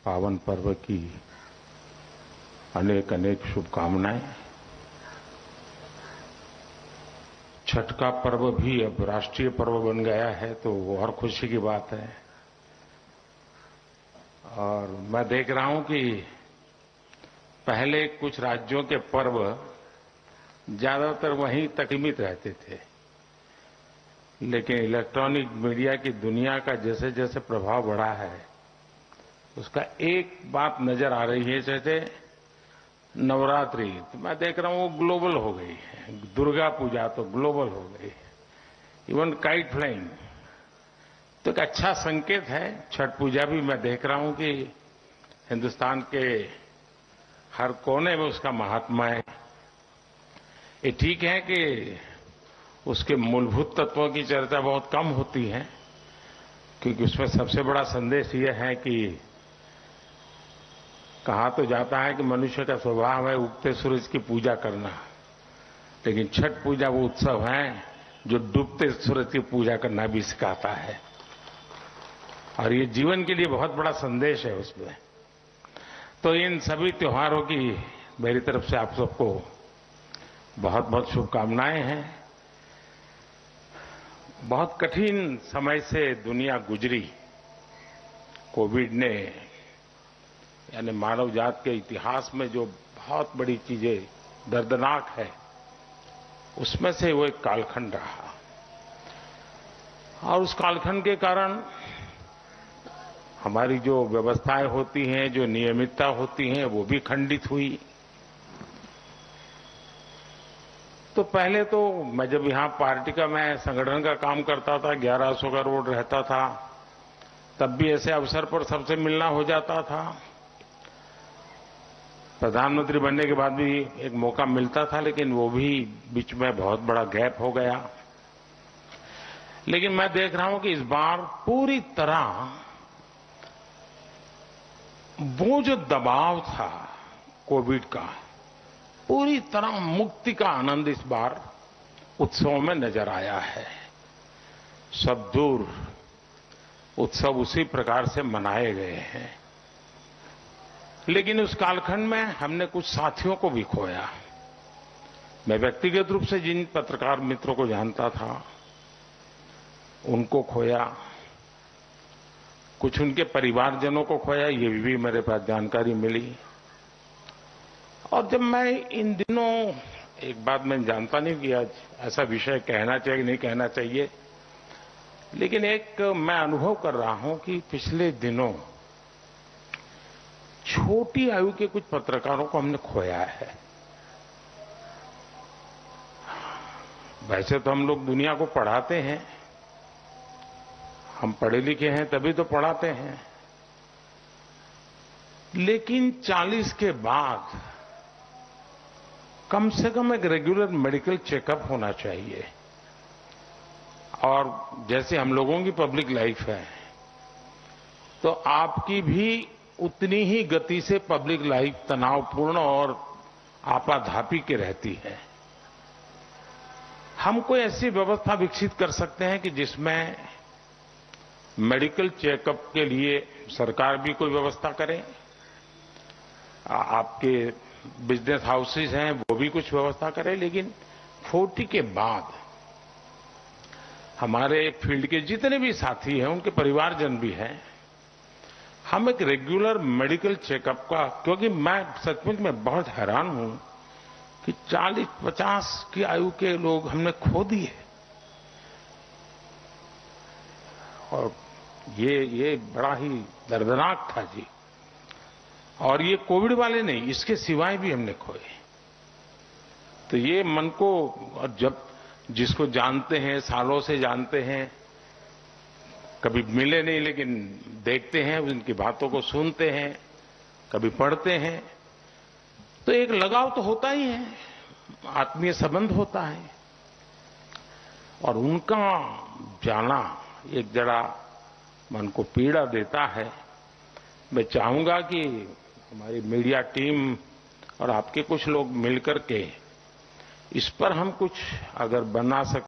पावन पर्व की अनेक अनेक शुभकामनाएं। छठ का पर्व भी अब राष्ट्रीय पर्व बन गया है तो वो और खुशी की बात है। और मैं देख रहा हूं कि पहले कुछ राज्यों के पर्व ज्यादातर वहीं तक सीमित रहते थे, लेकिन इलेक्ट्रॉनिक मीडिया की दुनिया का जैसे जैसे प्रभाव बढ़ा है उसका एक बात नजर आ रही है। जैसे नवरात्रि तो मैं देख रहा हूं वो ग्लोबल हो गई है, दुर्गा पूजा तो ग्लोबल हो गई है, इवन काइट फ्लाइंग तो एक अच्छा संकेत है। छठ पूजा भी मैं देख रहा हूं कि हिंदुस्तान के हर कोने में उसका महात्मा है। ये ठीक है कि उसके मूलभूत तत्वों की चर्चा बहुत कम होती है, क्योंकि उसमें सबसे बड़ा संदेश यह है कि कहा तो जाता है कि मनुष्य का स्वभाव है उगते सूरज की पूजा करना, लेकिन छठ पूजा वो उत्सव है जो डूबते सूरज की पूजा करना भी सिखाता है, और ये जीवन के लिए बहुत बड़ा संदेश है उसमें। तो इन सभी त्योहारों की मेरी तरफ से आप सबको बहुत बहुत शुभकामनाएं हैं। बहुत कठिन समय से दुनिया गुजरी। कोविड ने यानी मानव जात के इतिहास में जो बहुत बड़ी चीजें दर्दनाक है उसमें से वो एक कालखंड रहा, और उस कालखंड के कारण हमारी जो व्यवस्थाएं होती हैं, जो नियमितता होती हैं, वो भी खंडित हुई। तो पहले तो मैं जब यहां पार्टी का मैं संगठन का काम करता था, 1100 का रोड रहता था, तब भी ऐसे अवसर पर सबसे मिलना हो जाता था। प्रधानमंत्री बनने के बाद भी एक मौका मिलता था, लेकिन वो भी बीच में बहुत बड़ा गैप हो गया। लेकिन मैं देख रहा हूं कि इस बार पूरी तरह वो जो दबाव था कोविड का, पूरी तरह मुक्ति का आनंद इस बार उत्सवों में नजर आया है। सब दूर उत्सव उसी प्रकार से मनाए गए हैं, लेकिन उस कालखंड में हमने कुछ साथियों को भी खोया। मैं व्यक्तिगत रूप से जिन पत्रकार मित्रों को जानता था उनको खोया, कुछ उनके परिवारजनों को खोया, ये भी मेरे पास जानकारी मिली। और जब मैं इन दिनों एक बात मैं जानता नहीं कि आज ऐसा विषय कहना चाहिए कि नहीं कहना चाहिए, लेकिन एक मैं अनुभव कर रहा हूं कि पिछले दिनों छोटी आयु के कुछ पत्रकारों को हमने खोया है। वैसे तो हम लोग दुनिया को पढ़ाते हैं, हम पढ़े लिखे हैं तभी तो पढ़ाते हैं, लेकिन 40 के बाद कम से कम एक रेगुलर मेडिकल चेकअप होना चाहिए। और जैसे हम लोगों की पब्लिक लाइफ है तो आपकी भी उतनी ही गति से पब्लिक लाइफ तनावपूर्ण और आपाधापी की रहती है। हम कोई ऐसी व्यवस्था विकसित कर सकते हैं कि जिसमें मेडिकल चेकअप के लिए सरकार भी कोई व्यवस्था करे, आपके बिजनेस हाउसेज हैं वो भी कुछ व्यवस्था करें, लेकिन 40 के बाद हमारे फील्ड के जितने भी साथी हैं, उनके परिवारजन भी हैं, हम एक रेगुलर मेडिकल चेकअप का, क्योंकि मैं सचमुच में बहुत हैरान हूं कि 40-50 की आयु के लोग हमने खो दिए। और ये बड़ा ही दर्दनाक था जी। और ये कोविड वाले नहीं, इसके सिवाय भी हमने खोए। तो ये मन को, और जब जिसको जानते हैं, सालों से जानते हैं, कभी मिले नहीं लेकिन देखते हैं, उनकी बातों को सुनते हैं, कभी पढ़ते हैं, तो एक लगाव तो होता ही है, आत्मीय संबंध होता है। और उनका जाना एक जरा मन को पीड़ा देता है। मैं चाहूंगा कि हमारी मीडिया टीम और आपके कुछ लोग मिलकर के इस पर हम कुछ अगर बना सकते